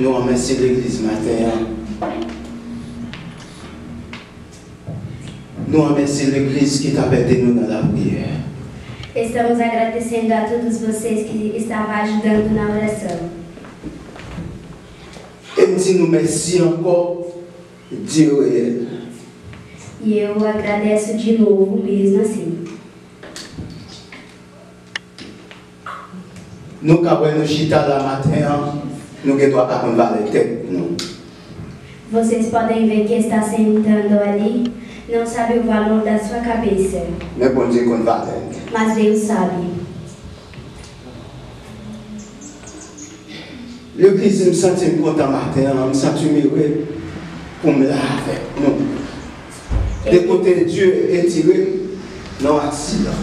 Nous remercions l'Église matin. Nous remercions l'Église qui t'a aidé nous dans la prière. Estamos agradecendo a todos vocês que estavam ajudando na oração. Et nous disons merci encore, Dieu réel. E eu agradeço de novo, mesmo assim. Nous, quand nous chita la matin, nous devons apprendre les têtes. Vocês podem ver que está sentando ali, não sabe o valor da sua cabeça. Mais bon Dieu qu'on va aller. Mas Deus sabe. L'Église me sentit content matin, me sentit heureux pour me laver. Non. De côté Dieu est tiré, non accident.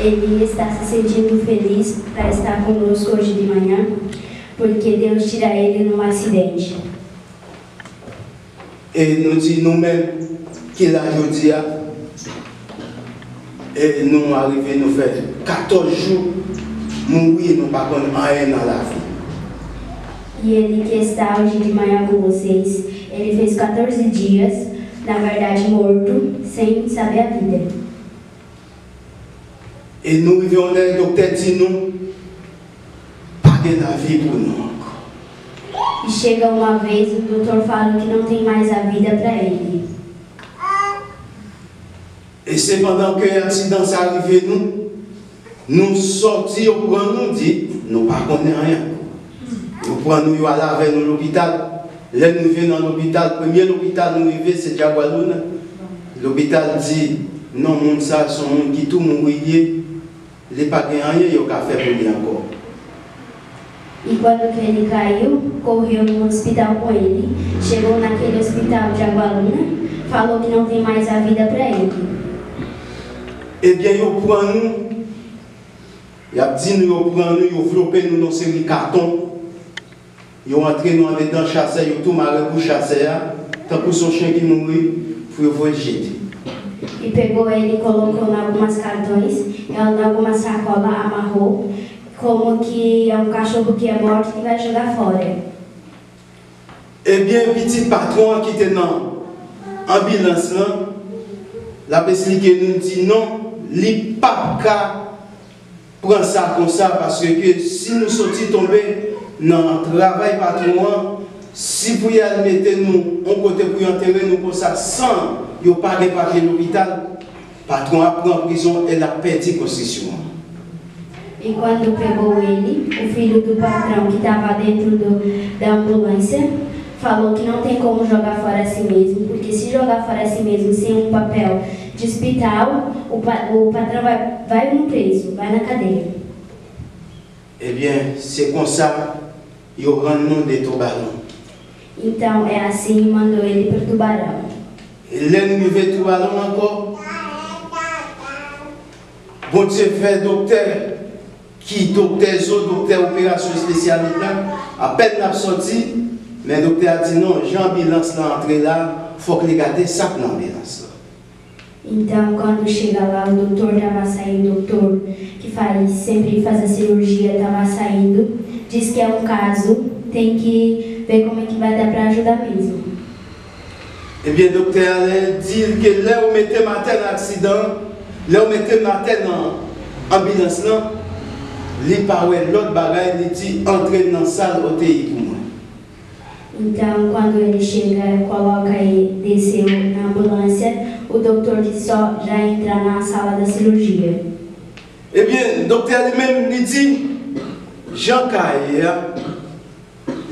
Ele está se sentindo feliz para estar conosco hoje de manhã, porque Deus tira ele num acidente. Et nous disons nous-mêmes qu'il a aujourd'hui, et nous arrivons, nous faisons 14 jours, mourir, nous ne pas rien dans la vie. E ele que está hoje de manhã com vocês, ele fez 14 dias, na verdade morto, sem saber a vida. Et nous vivons là, le docteur dit nous, pas de la vie pour nous. E chega uma vez, o doutor fala que não tem mais a vida para ele. Et c'est pendant que l'accident s'est arrivé, nous sortis pour nous dire, nous ne connaissons rien. Nous prenons nous à laver dans l'hôpital. Là, nous venons dans l'hôpital. Le premier hôpital nous arrivons, c'est Diagualoune. L'hôpital dit, non, mon ça, son monde qui tout mourir, il n'est pas rien, il n'y a qu'à faire pour lui encore. E quando que ele caiu, correu no hospital com ele, chegou naquele hospital de Agualuna, falou que não tem mais a vida para ele. Eh bien, il prend nous, il a dit nous, il prend nous, il floppé nous dans une série de cartons. Ils ont entré nous dans le chasseur, ils ont tout marré pour chasser, tant que son chien qui mourit, il faut le jeter. E pegou ele e colocou em algumas cartões, em alguma sacola, amarrou, como que é um cachorro que é morto que vai jogar fora. Eh bien, petit patron qui était dans l'ambulance, la personne qui nous dit non, il n'est pas qu'à prendre ça comme ça, parce que si nous sortions tombés dans le travail patron, si vous y allez mettre nous, on côté pour y enterrer nous comme ça, sans y pas de papier l'hôpital, patron a pris en prison et la perdu concession. E quando pegou ele, o filho do patrão que estava dentro da ambulância falou que não tem como jogar fora a si mesmo, porque se jogar fora a si mesmo sem um papel de hospital, o patrão vai no preso, vai na cadeia. Eh bien, c'est comme ça, ils rendent nous des tubarons. Então é assim, mandou ele para o Tubarão. Et là, nous vivons tubarons encore. Bon Dieu fait docteur. Qui docteur opération spéciale à peine n'a sorti, mais le docteur a dit non, j'ambulance là entrée là, il faut que les gars sac l'ambulance. Então, quando chega lá, o doutor estava saindo, o doutor que sempre faz a cirurgia estava saindo, diz que é um caso, tem que ver como é que vai dar para ajudar mesmo. Eh bien, le docteur dit que là où mettez matin l'accident, là où mettez matin dans l'ambulance là, les parents l'autre bagaille, il dit entrer dans la salle au TI pour moi. Então, quando ele chega, coloca e desceu na ambulância, o doutor diz só já entrar na sala da cirurgia. Eh bien, le docteur lui-même il dit, Jean Caillé,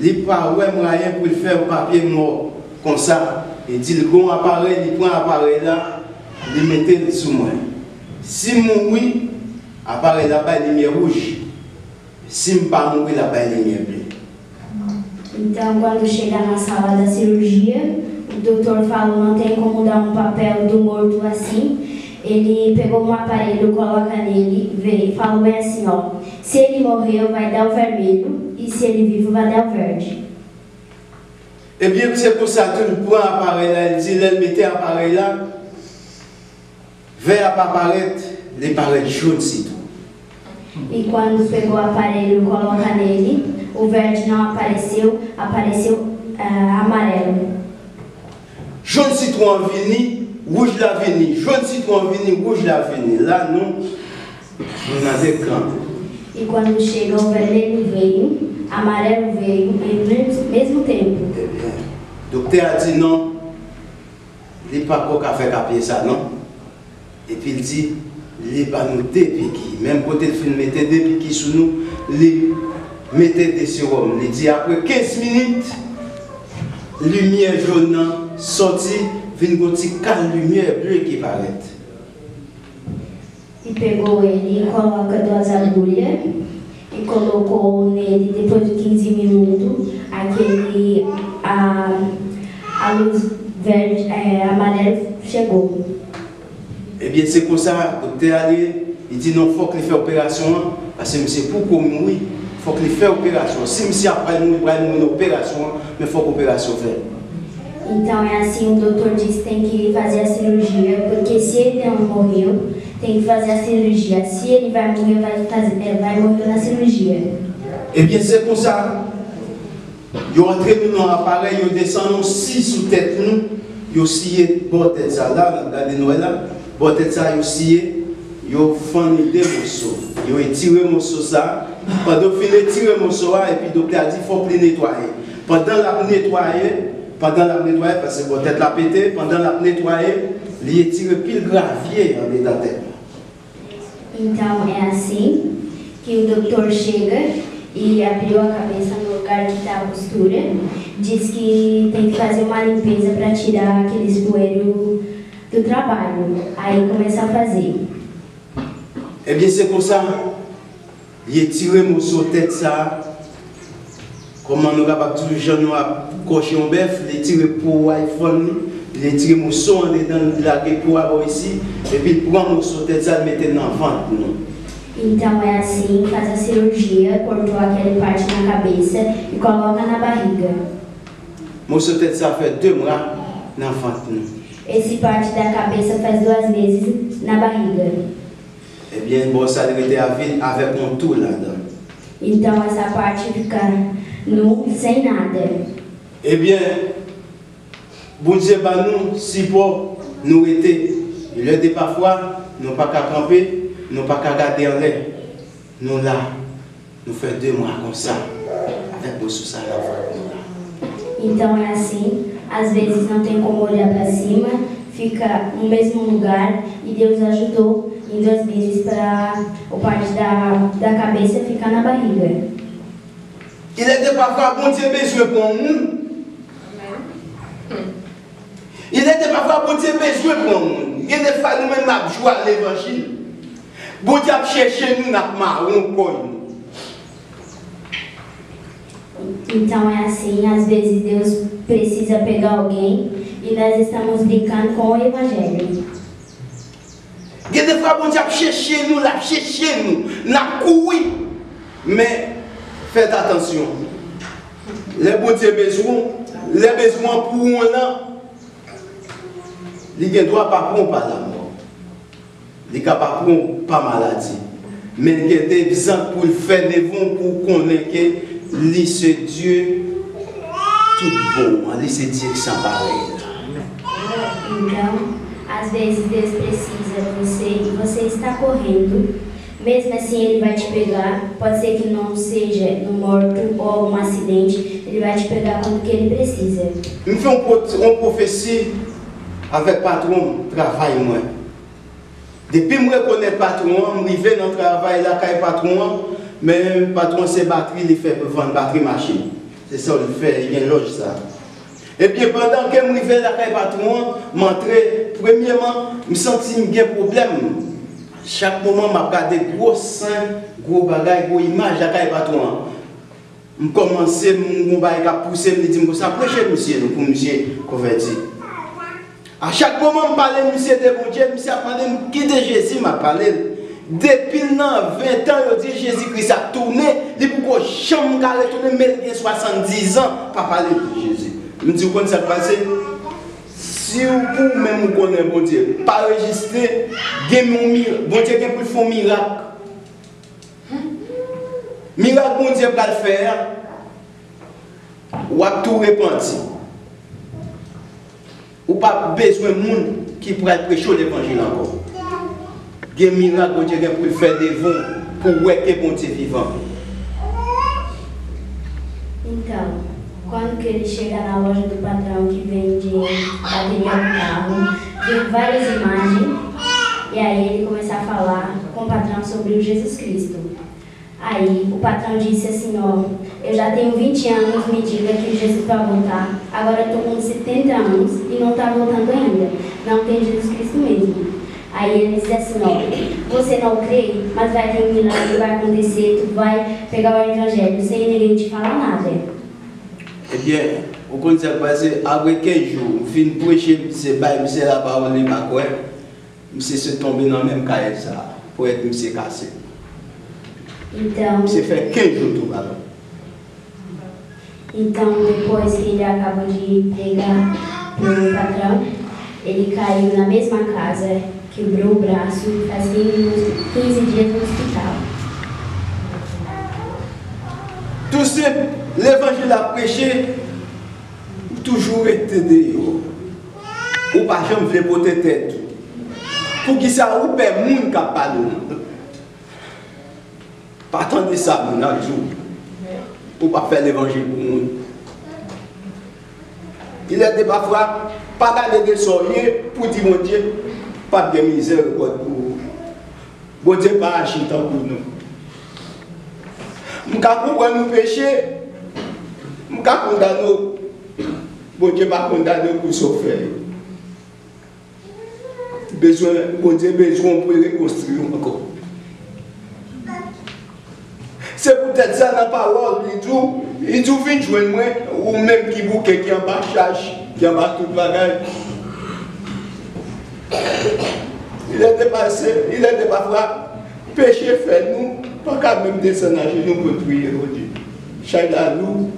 il pas moyen pour faire un papier mort comme ça. Il dit, le bon appareil, il prend l'appareil là, il met sous moi. Si mon oui, l'appareil là-bas, il lumière rouge. Si je ne pas mourir là-bas, il lumière bleue. Então, quando chega na sala da cirurgia, o doutor falou não tem como dar um papel do morto assim. Ele pegou um aparelho, coloca nele, vê, falou bem assim, ó, se ele morreu vai dar o vermelho e se ele vivo vai dar o verde. Eh bien, c'est pour ça que nous prenons l'appareil là, il dit, il mettait l'appareil là, vert apparaître, les pareils jaunes c'est tout. E quando pegou o aparelho, coloca nele, o verde não apareceu, apareceu amarelo. Jaune citron vini, rouge la vini. Jaune citron vini, rouge la vini. Lá não avons écran. E quando chega o vermelho veio, amarelo veio, ao mesmo tempo. O docteur a dit non, il n'est pas qu'à faire capier ça, non. Et puis il dit, il n'est pas nous dépiquer. Même quand il film mettait des piquets sur nous, il mettait des sérums. Il dit après 15 minutes, lumière jaune sortie, vient une petite lumière bleue qui paraît. E pegou ele e coloca 2 agulhas e colocou nele, depois de 15 minutos, a luz verde, amarela chegou. Eh bien, c'est comme ça, le docteur Ali, il dit non, il faut qu'il fasse opération, parce que c'est pour qu'on mouille, il faut qu'il fasse opération. Si monsieur après mourir, il va mourir une opération, mais il faut que l'opération fasse. Então é assim, o doutor disse que tem que fazer a cirurgia, porque se ele não morreu, tem que fazer a cirurgia. Se ele vai morrer, vai morrer na cirurgia. Eh bien, c'est comme ça. Ils rentrent dans l'appareil, ils descendent 6 sous tête nous, ils scié pour tête ça là, regardez Noël là, pour tête ça ils scié, ils font des morceaux. Ils tiré morceau ça, pendant qu'ils tiré morceau et puis le docteur a dit faut le nettoyer. Pendant la nettoyer, parce que peut-être la pété, pendant la nettoyer, il tiré pile gravier en dedans da tête. Então é assim que o doutor chega e abriu a cabeça no lugar que está a costura, diz que tem que fazer uma limpeza para tirar aqueles poeiros do trabalho. Aí começa a fazer. Eh bien c'est comme ça, il tiré morceau tête ça. Comment nous avons tous les gens coché un bœuf, les tirer pour iPhone, les tirer mon son dedans la pour avoir ici, et puis prendre mon son tête ça mettre dans ventre non. Então é assim, faz a cirurgia, cortou aquela parte na cabeça e coloca na barriga. Mon son tête ça fait 2 mois dans ventre non. Esse parte da cabeça faz 2 meses na barriga. Eh bien bon ça devait être avec un tout là-dedans. Então essa parte fica sem nada. Eh bien, bon Dieu, nous, si pour nous était, il était parfois, nous pas qu'à camper, nous pas qu'à garder en l'air. Nous là, nous faisons 2 mois comme ça, avec nos sous là. Então é assim, às vezes não tem como olhar para cima, fica no mesmo lugar e Deus ajudou em 2 meses para o parte da cabeça ficar na barriga. Il était parfois bon Dieu besoin pour nous. Il était parfois bon Dieu besoin pour nous. Il était fois nous même à jouer l'évangile. Bon Dieu chercher nous na marrom coin. Então é assim, às vezes Deus precisa pegar alguém e nós estamos brincando com o evangelho. Il était fois bon Dieu chercher nous, na courir. Mais faites attention. Les bon Dieu les besoins pour nous là, il ne doit pas prendre par la mort. Il ne doit pas prendre par maladie. Mais il y a des besoins pour le faire des vents pour connaître que lui c'est Dieu tout bon, lui c'est Dieu sans pareil. Então, às vezes Deus precisa de você e você está correndo. Mesmo assim, ele vai te pegar. Pode ser que não seja no morto ou algum acidente. Ele vai te pegar quando que ele precisa. Je fais une prophétie avec patron travail moi. Depuis que je connais le patron, je vais dans le travail là avec patron, mais le patron c'est batterie, il fait pour vendre batterie machine. C'est ça qu'il fait, il y a une loge ça. Et bien pendant que je vais là avec patron, m'entrer, premièrement, je me sens qu'il y a un problème. Chaque moment, je regarde gros seins, gros bagages, gros images avec patron. Je commence à pousser, je me dis, ça prêche monsieur, pour monsieur converti. À chaque moment, je parle de monsieur de bon Dieu, monsieur a parlé qui de Jésus m'a parlé. Depuis 20 ans, je dis Jésus-Christ a tourné, il faut que chambre a retourné, mais il y a 70 ans, pas parler de Jésus. Je me dis, comment ça passe? Si vous même vous connaissez bon Dieu, pas enregistrer, bon Dieu pour faire un miracle. Miracle, bon Dieu va le faire. ou a tout repenti. Ou pas besoin de monde qui pourrait prêcher l'évangile encore. Il y a un miracle que Dieu pour faire des vents pour voir que bon Dieu vivant. Então, quando que ele chega na loja do patrão que vende bateria do carro, viu várias imagens e aí ele começa a falar com o patrão sobre o Jesus Cristo. Aí o patrão disse assim, ó, eu já tenho 20 anos, me diga que Jesus vai voltar. Agora eu estou com 70 anos e não está voltando ainda. Não tem Jesus Cristo mesmo. Aí ele diz assim, ó, você não crê, mas vai ter um milagre, vai acontecer, tu vai pegar o evangelho sem ninguém te falar nada. Eh bien, au contraire, parce que après 15 jours, je viens prêcher, c'est la parole de ma quoi, c'est se tomber dans le même cas ça, pour être monsieur cassé. Então, Você fez 15 jours tout là. então, depois que ele acaba de pregar pro patrão, ele caiu na mesma casa, quebrou o braço e faz 15 dias no hospital. Tout simple, l'évangile a prêché, toujours été dehors. Ou pas jamais voulu porter tête. Pour qui ça, ou pas moun qui a parlé. Pas attendre ça, mon jour. Pour pas faire l'évangile pour moun. Il était parfois pas d'aller de soigner pour dire mon Dieu, pas de misère pour vous. Bon Dieu, pas agir pour nous. Je comprends nos péchés, je condamne. Bon Dieu va condamner pour souffrir. Bon Dieu besoin pour reconstruire encore. C'est peut-être ça la parole, il dit vite joindre moi, ou même qui bouque qui en bas charge, qui en bas tout bagage. Il est dépassé, il est parfois péché fait nous, pas quand même descendre à genoux pour prier au Dieu. Chaque nous.